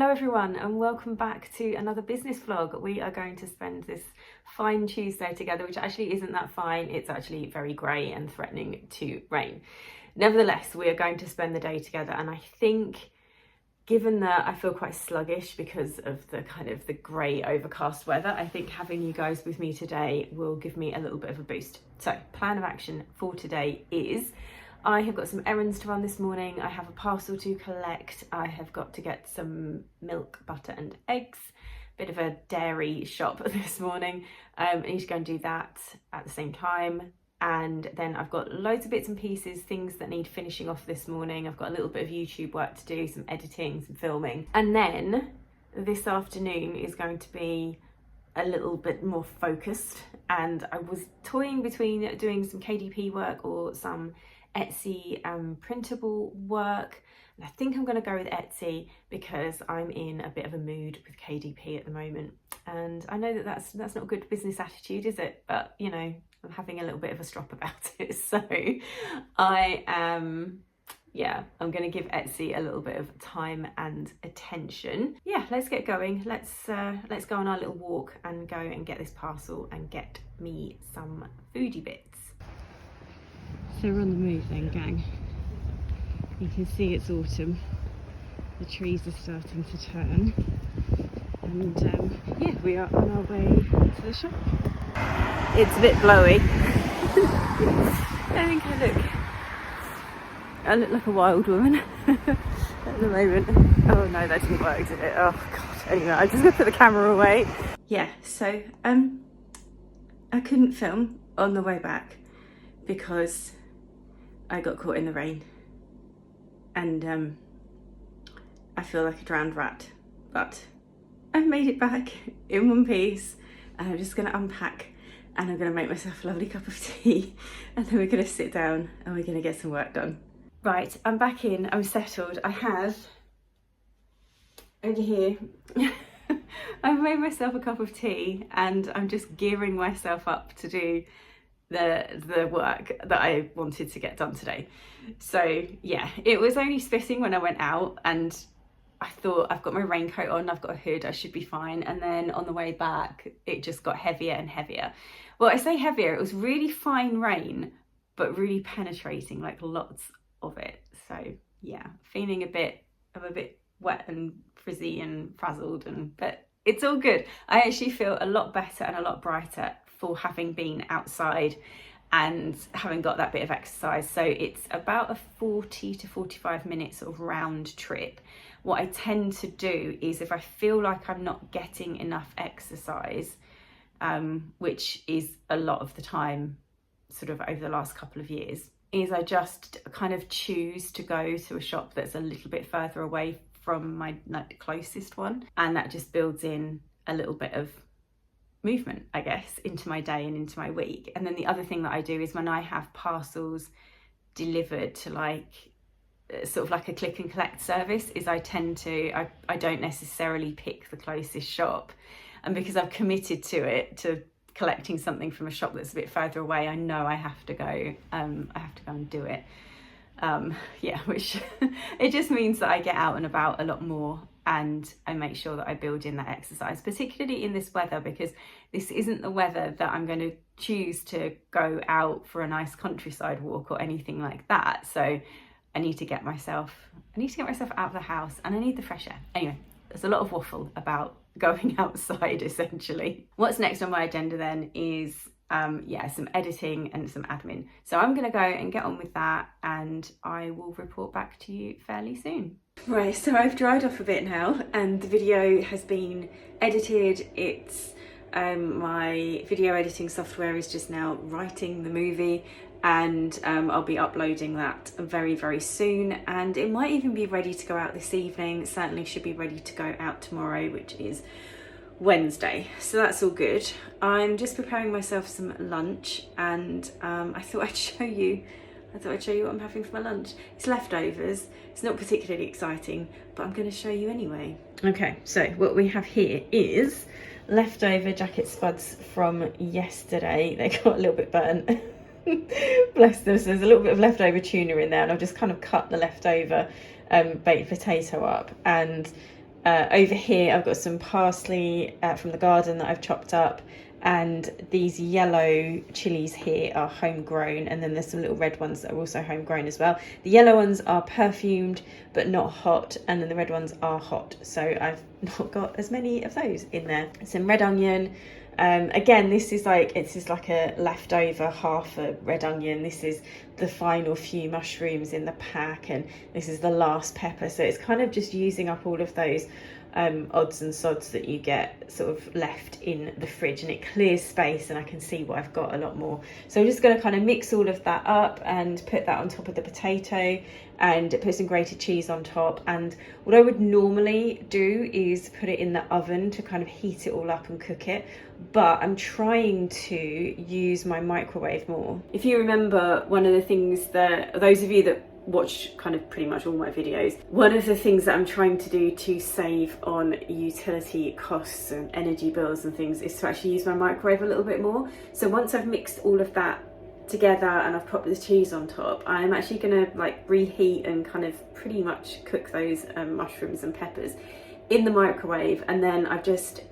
Hello everyone and welcome back to another business vlog. We are going to spend this fine Tuesday together, which actually isn't that fine. It's actually very grey and threatening to rain. Nevertheless, we are going to spend the day together, and I think, given that I feel quite sluggish because of the kind of the grey overcast weather, I think having you guys with me today will give me a little bit of a boost. So plan of action for today is I have got some errands to run this morning. I have a parcel to collect. I have got to get some milk, butter and eggs. Bit of a dairy shop this morning. I need to go and do that at the same time. And then I've got loads of bits and pieces, things that need finishing off this morning. I've got a little bit of YouTube work to do, some editing, some filming. And then this afternoon is going to be a little bit more focused. And I was toying between doing some KDP work or some Etsy printable work, and I think I'm going to go with Etsy because I'm in a bit of a mood with KDP at the moment, and I know that that's not a good business attitude, is it? But you know, I'm having a little bit of a strop about it, so I'm going to give Etsy a little bit of time and attention. Yeah, let's get going. Let's go on our little walk and go and get this parcel and get me some foodie bits. So we're on the move then, gang. You can see it's autumn. The trees are starting to turn. And yeah, we are on our way to the shop. It's a bit blowy. I think I look like a wild woman at the moment. Oh no, that didn't work, did it? Oh God. Anyway, I'm just gonna put the camera away. Yeah, so I couldn't film on the way back because I got caught in the rain, and I feel like a drowned rat, but I've made it back in one piece, and I'm just going to unpack and I'm going to make myself a lovely cup of tea, and then we're going to sit down and we're going to get some work done. Right, I'm back in, I'm settled. I have over here I've made myself a cup of tea and I'm just gearing myself up to do the work that I wanted to get done today. So yeah, it was only spitting when I went out, and I thought, I've got my raincoat on, I've got a hood, I should be fine. And then on the way back it just got heavier and heavier. Well, I say heavier, it was really fine rain but really penetrating, like lots of it. So yeah, feeling a bit wet and frizzy and frazzled, but it's all good. I actually feel a lot better and a lot brighter for having been outside and having got that bit of exercise. So it's about a 40 to 45 minute sort of round trip. What I tend to do is, if I feel like I'm not getting enough exercise, which is a lot of the time sort of over the last couple of years, is I just kind of choose to go to a shop that's a little bit further away from my closest one, and that just builds in a little bit of movement, I guess, into my day and into my week. And then the other thing that I do is when I have parcels delivered to sort of like a click and collect service, is I tend to, I don't necessarily pick the closest shop. And because I've committed to collecting something from a shop that's a bit further away, I know I have to go and do it. Yeah, which it just means that I get out and about a lot more, and I make sure that I build in that exercise, particularly in this weather, because this isn't the weather that I'm going to choose to go out for a nice countryside walk or anything like that. So I need to get myself out of the house, and I need the fresh air. Anyway, there's a lot of waffle about going outside essentially. What's next on my agenda then is some editing and some admin. So I'm going to go and get on with that, and I will report back to you fairly soon. Right, so I've dried off a bit now and the video has been edited. It's my video editing software is just now writing the movie, and I'll be uploading that very, very soon, and it might even be ready to go out this evening. It certainly should be ready to go out tomorrow, which is Wednesday, so that's all good. I'm just preparing myself some lunch, and I thought I'd show you what I'm having for my lunch. It's leftovers. It's not particularly exciting, but I'm going to show you anyway. Okay, so what we have here is leftover jacket spuds from yesterday. They got a little bit burnt. Bless them. So there's a little bit of leftover tuna in there, and I've just kind of cut the leftover baked potato up, and Over here I've got some parsley from the garden that I've chopped up, and these yellow chilies here are homegrown, and then there's some little red ones that are also homegrown as well. The yellow ones are perfumed but not hot, and then the red ones are hot, so I've not got as many of those in there. Some red onion. Again, this is like a leftover half a red onion. This is the final few mushrooms in the pack, and this is the last pepper. So it's kind of just using up all of those odds and sods that you get sort of left in the fridge, and it clears space, and I can see what I've got a lot more. So I'm just going to kind of mix all of that up and put that on top of the potato, and put some grated cheese on top. And what I would normally do is put it in the oven to kind of heat it all up and cook it, but I'm trying to use my microwave more. If you remember, one of the things that those of you that watch kind of pretty much all my videos, one of the things that I'm trying to do to save on utility costs and energy bills and things is to actually use my microwave a little bit more. So once I've mixed all of that together and I've popped the cheese on top, I'm actually gonna like reheat and kind of pretty much cook those mushrooms and peppers in the microwave, and then I've just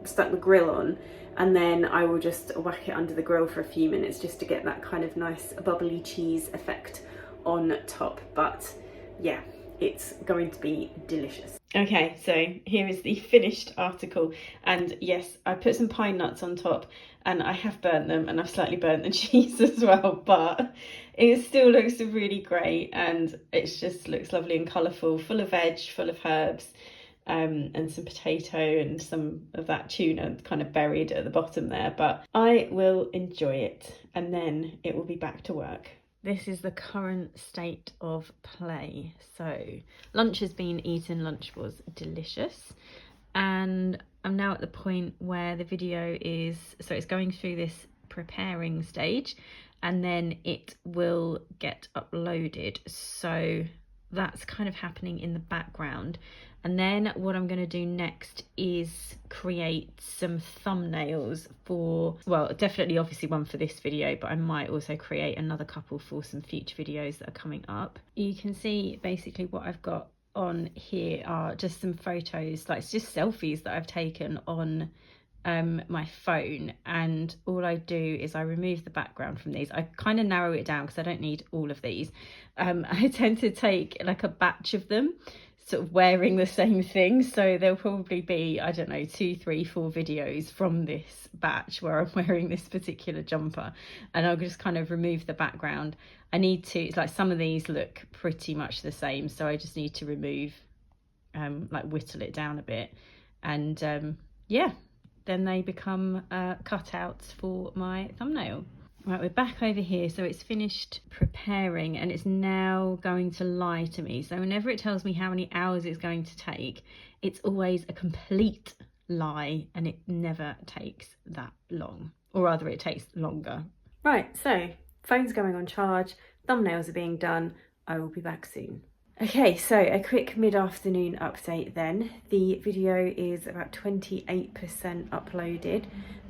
stuck the grill on, and then I will just whack it under the grill for a few minutes just to get that kind of nice bubbly cheese effect on top. But yeah, it's going to be delicious. Okay, so here is the finished article, and yes, I put some pine nuts on top, and I have burnt them, and I've slightly burnt the cheese as well, but it still looks really great, and it just looks lovely and colourful, full of veg, full of herbs, and some potato and some of that tuna kind of buried at the bottom there. But I will enjoy it, and then it will be back to work. This is the current state of play. So lunch has been eaten, lunch was delicious, and I'm now at the point where the video is, so it's going through this preparing stage, and then it will get uploaded. So that's kind of happening in the background. And then what I'm going to do next is create some thumbnails for, well, definitely obviously one for this video, but I might also create another couple for some future videos that are coming up. You can see basically what I've got on here are just some photos, like it's just selfies that I've taken on my phone, and all I do is I remove the background from these. I kind of narrow it down because I don't need all of these. I tend to take like a batch of them, sort of wearing the same thing, so there'll probably be, I don't know, 2, 3, 4 videos from this batch where I'm wearing this particular jumper, and I'll just kind of remove the background. I need to, it's like some of these look pretty much the same, so I just need to remove, like whittle it down a bit, and yeah, then they become cutouts for my thumbnail. Right, we're back over here, so it's finished preparing and it's now going to lie to me. So whenever it tells me how many hours it's going to take, it's always a complete lie, and it never takes that long, or rather it takes longer. Right, so phone's going on charge, thumbnails are being done, I will be back soon. Okay, so a quick mid-afternoon update then. The video is about 28% uploaded.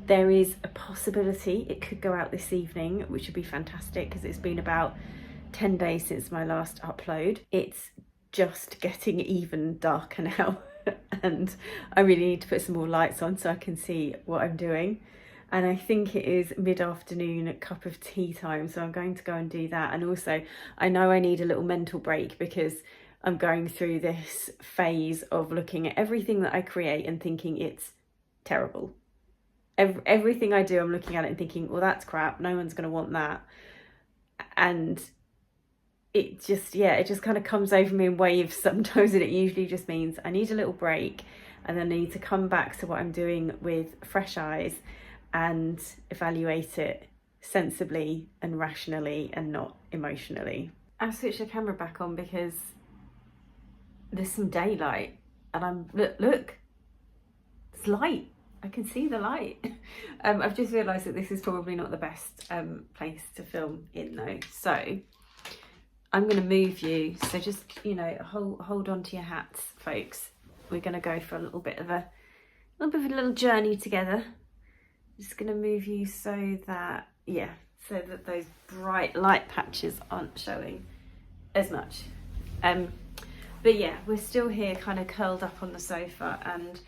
There is a possibility it could go out this evening, which would be fantastic because it's been about 10 days since my last upload. It's just getting even darker now and I really need to put some more lights on so I can see what I'm doing. And I think it is mid-afternoon cup of tea time, so I'm going to go and do that. And also I know I need a little mental break because I'm going through this phase of looking at everything that I create and thinking it's terrible. Everything I do, I'm looking at it and thinking, well, that's crap, no one's going to want that. And it just, yeah, it just kind of comes over me in waves sometimes, and it usually just means I need a little break, and then I need to come back to what I'm doing with fresh eyes and evaluate it sensibly and rationally and not emotionally. I've switched the camera back on because there's some daylight, and I'm, look, it's light. I can see the light. I've just realised that this is probably not the best place to film in though. So I'm going to move you. So just, you know, hold on to your hats, folks. We're going to go for a little bit of a little journey together. Just going to move you so that, yeah, so that those bright light patches aren't showing as much. But yeah, we're still here kind of curled up on the sofa, and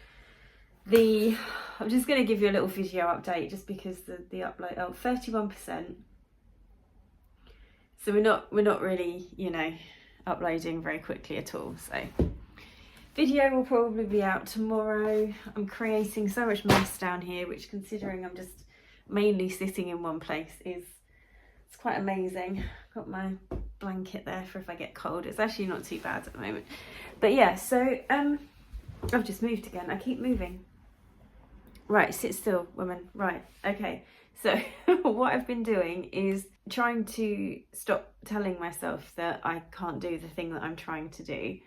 I'm just going to give you a little video update just because the upload, 31%. So we're not really, you know, uploading very quickly at all. So video will probably be out tomorrow. I'm creating so much mess down here, which, considering I'm just mainly sitting in one place, it's quite amazing. Got my blanket there for if I get cold. It's actually not too bad at the moment. But yeah, so I've just moved again. I keep moving. Right, sit still, woman. Right, okay. So what I've been doing is trying to stop telling myself that I can't do the thing that I'm trying to do.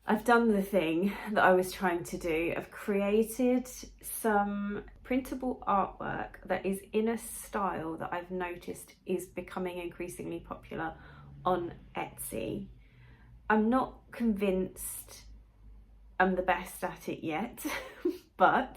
I've done the thing that I was trying to do. I've created some printable artwork that is in a style that I've noticed is becoming increasingly popular on Etsy. I'm not convinced I'm the best at it yet, but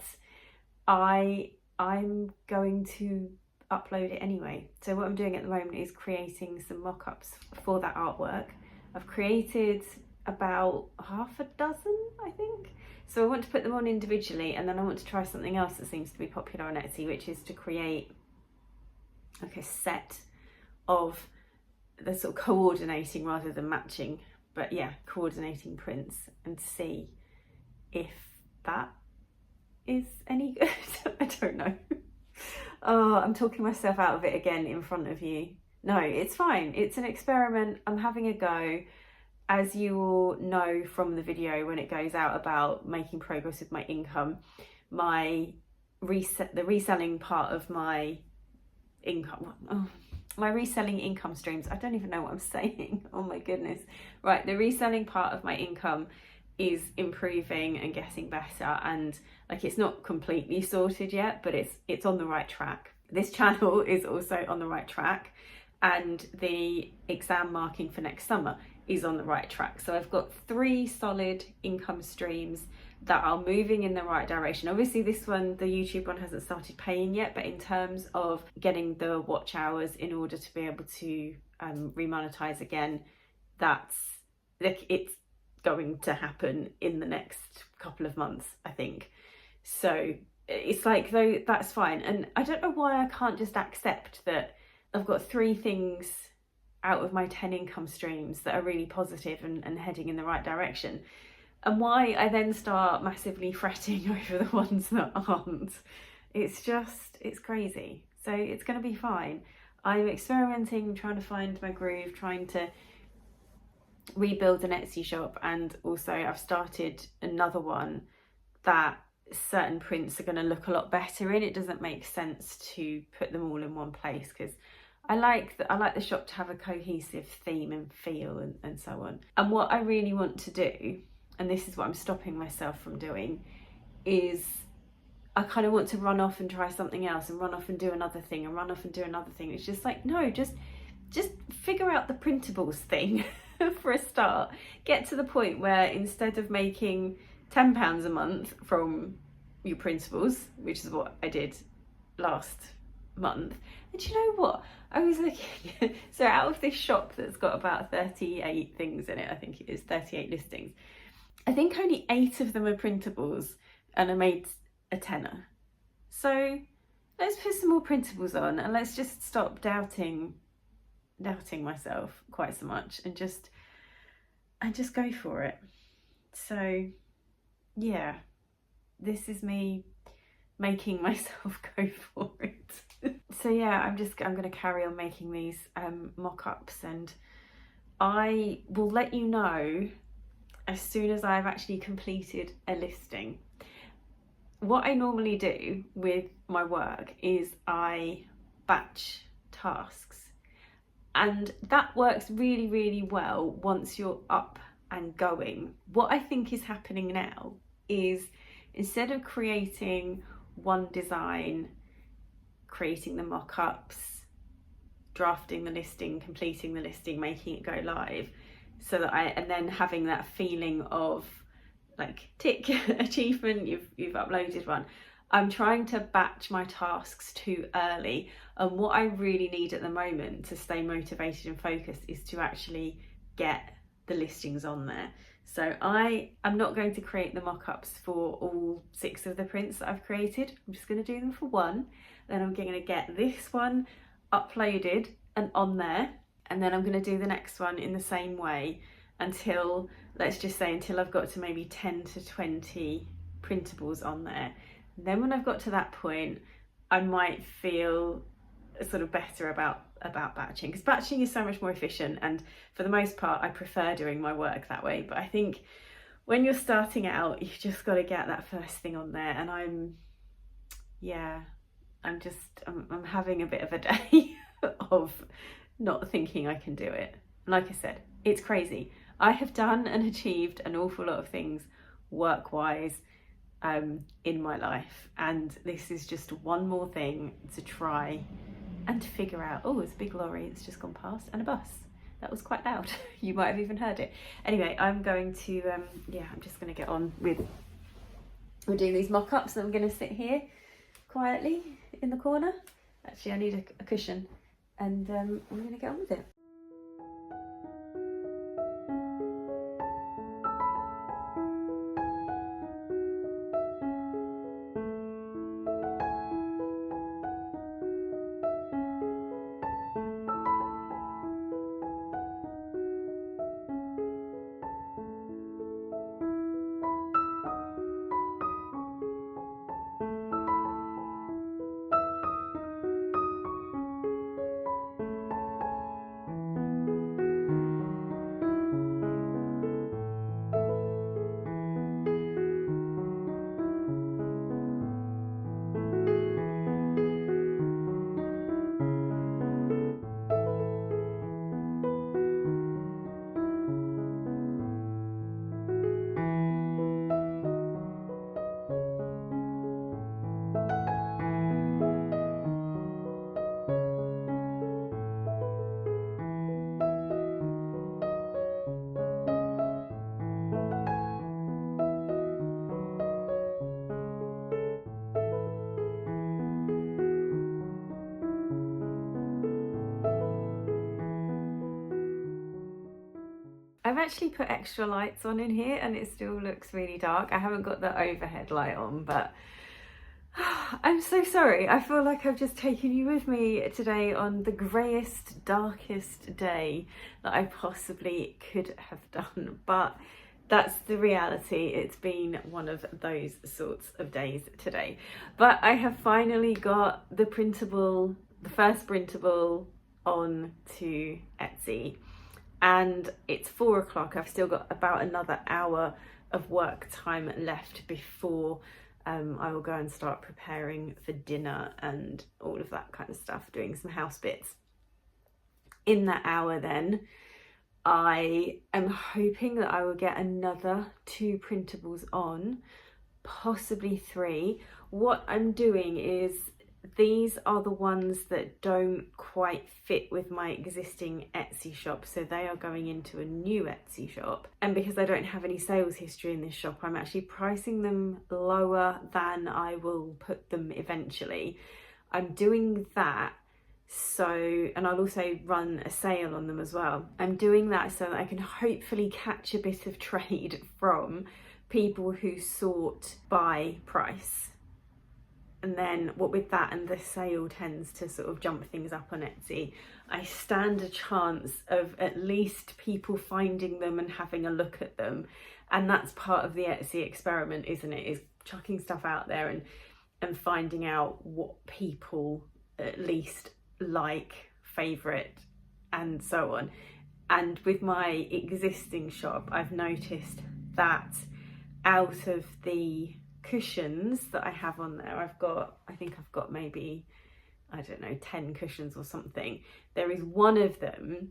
I'm going to upload it anyway. So what I'm doing at the moment is creating some mock-ups for that artwork. I've created about half a dozen, I think. So I want to put them on individually, and then I want to try something else that seems to be popular on Etsy, which is to create like a set of the sort of coordinating rather than matching, but yeah, coordinating prints, and see if that is any good. I don't know. Oh, I'm talking myself out of it again in front of you. No, it's fine. It's an experiment. I'm having a go. As you all know from the video when it goes out about making progress with my income, the reselling part of my income, my reselling income streams, I don't even know what I'm saying. Oh my goodness. Right, the reselling part of my income is improving and getting better, and like, it's not completely sorted yet, but it's on the right track. This channel is also on the right track, and the exam marking for next summer is on the right track. So I've got 3 solid income streams that are moving in the right direction. Obviously this one, the YouTube one, hasn't started paying yet, but in terms of getting the watch hours in order to be able to remonetize again, it's going to happen in the next couple of months, I think. So it's like, though, that's fine. And I don't know why I can't just accept that I've got 3 things out of my 10 income streams that are really positive and heading in the right direction, and why I then start massively fretting over the ones that aren't. It's crazy. So it's going to be fine. I'm experimenting, trying to find my groove, trying to rebuild an Etsy shop, and also I've started another one that certain prints are going to look a lot better in. It doesn't make sense to put them all in one place, because I like the shop to have a cohesive theme and feel and so on. And what I really want to do, and this is what I'm stopping myself from doing, is I kind of want to run off and try something else, and run off and do another thing, and run off and do another thing. It's just like, no, just figure out the printables thing for a start. Get to the point where instead of making £10 a month from your printables, which is what I did last month. And you know what? I was looking, so out of this shop that's got about 38 things in it, I think it is 38 listings, I think only 8 of them are printables, and I made a tenner. So let's put some more printables on, and let's just stop doubting myself quite so much, and just go for it. So yeah, this is me making myself go for it. So yeah, I'm going to carry on making these mock-ups, and I will let you know as soon as I've actually completed a listing. What I normally do with my work is I batch tasks, and that works really, really well once you're up and going. What I think is happening now is, instead of creating one design, creating the mock-ups, drafting the listing, completing the listing, making it go live, so that and then having that feeling of like, tick, achievement, you've uploaded one. I'm trying to batch my tasks too early, and what I really need at the moment to stay motivated and focused is to actually get the listings on there. So I am not going to create the mock-ups for all 6 of the prints that I've created. I'm just going to do them for one. Then I'm going to get this one uploaded and on there, and then I'm going to do the next one in the same way until, let's just say, until I've got to maybe 10 to 20 printables on there. And then when I've got to that point, I might feel sort of better about batching, because batching is so much more efficient, and for the most part I prefer doing my work that way. But I think when you're starting out, you've just got to get that first thing on there, and I'm having a bit of a day of not thinking I can do it. Like I said, it's crazy. I have done and achieved an awful lot of things work-wise in my life, and this is just one more thing to try and to figure out. Oh, there's a big lorry that's just gone past, and a bus. That was quite loud. You might have even heard it. Anyway, I'm going to I'm just going to get on with doing these mock-ups, and I'm going to sit here quietly in the corner. Actually, I need a cushion, and I'm going to get on with it. I've actually put extra lights on in here and it still looks really dark. I haven't got the overhead light on, but I'm so sorry. I feel like I've just taken you with me today on the greyest, darkest day that I possibly could have done. But that's the reality. It's been one of those sorts of days today. But I have finally got the first printable on to Etsy. And it's 4 o'clock. I've still got about another hour of work time left before I will go and start preparing for dinner and all of that kind of stuff, doing some house bits. In that hour then, I am hoping that I will get another 2 printables on, possibly 3. What I'm doing is, these are the ones that don't quite fit with my existing Etsy shop, so they are going into a new Etsy shop. And because I don't have any sales history in this shop, I'm actually pricing them lower than I will put them eventually. I'm doing that and I'll also run a sale on them as well. I'm doing that so that I can hopefully catch a bit of trade from people who sort by price. And then what with that and the sale tends to sort of jump things up on Etsy, I stand a chance of at least people finding them and having a look at them. And that's part of the Etsy experiment, isn't it? Is chucking stuff out there and finding out what people at least like, favourite, and so on. And with my existing shop, I've noticed that out of the cushions that I have on there, I think I've got maybe, I don't know, 10 cushions or something. There is one of them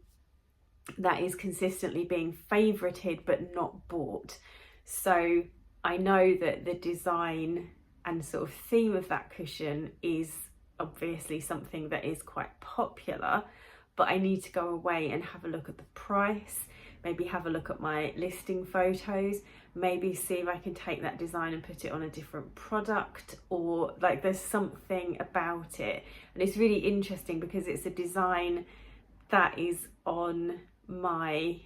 that is consistently being favorited but not bought. So I know that the design and sort of theme of that cushion is obviously something that is quite popular, but I need to go away and have a look at the price, maybe have a look at my listing photos, maybe see if I can take that design and put it on a different product, or like there's something about it. And it's really interesting because it's a design that is on my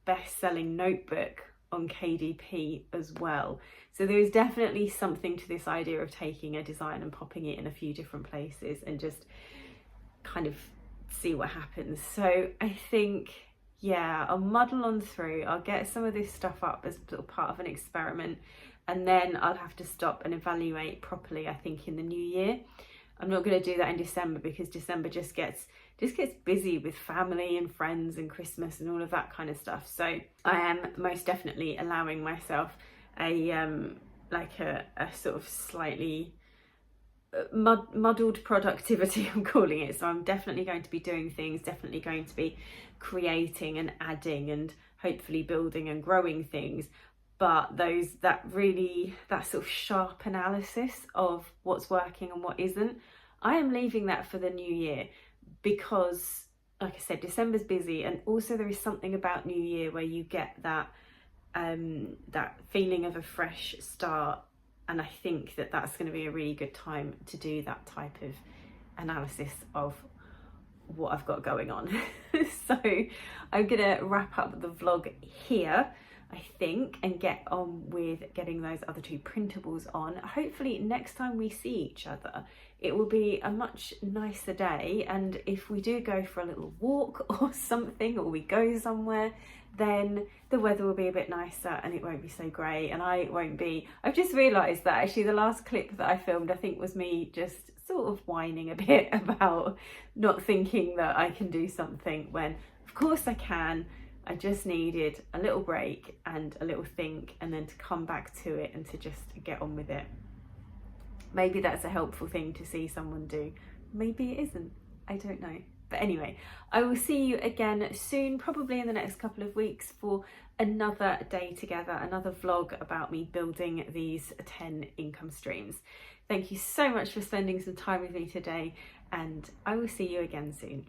best-selling notebook on KDP as well. So there is definitely something to this idea of taking a design and popping it in a few different places and just kind of see what happens. So I think, yeah, I'll muddle on through. I'll get some of this stuff up as sort of part of an experiment, and then I'll have to stop and evaluate properly, I think, in the new year. I'm not going to do that in December because December just gets busy with family and friends and Christmas and all of that kind of stuff. So I am most definitely allowing myself a sort of slightly muddled productivity, I'm calling it. So I'm definitely going to be doing things, definitely going to be creating and adding and hopefully building and growing things. But that sort of sharp analysis of what's working and what isn't, I am leaving that for the new year, because like I said, December's busy, and also there is something about New Year where you get that feeling of a fresh start, and I think that's going to be a really good time to do that type of analysis of what I've got going on. So I'm gonna wrap up the vlog here, I think, and get on with getting those other 2 printables on. Hopefully next time we see each other it will be a much nicer day, and if we do go for a little walk or something, or we go somewhere, then the weather will be a bit nicer and it won't be so grey, and I've just realised that actually the last clip that I filmed, I think, was me just sort of whining a bit about not thinking that I can do something, when of course I can. I just needed a little break and a little think, and then to come back to it and to just get on with it. Maybe that's a helpful thing to see someone do. Maybe it isn't. I don't know. But anyway, I will see you again soon, probably in the next couple of weeks, for another day together, another vlog about me building these 10 income streams. Thank you so much for spending some time with me today, and I will see you again soon.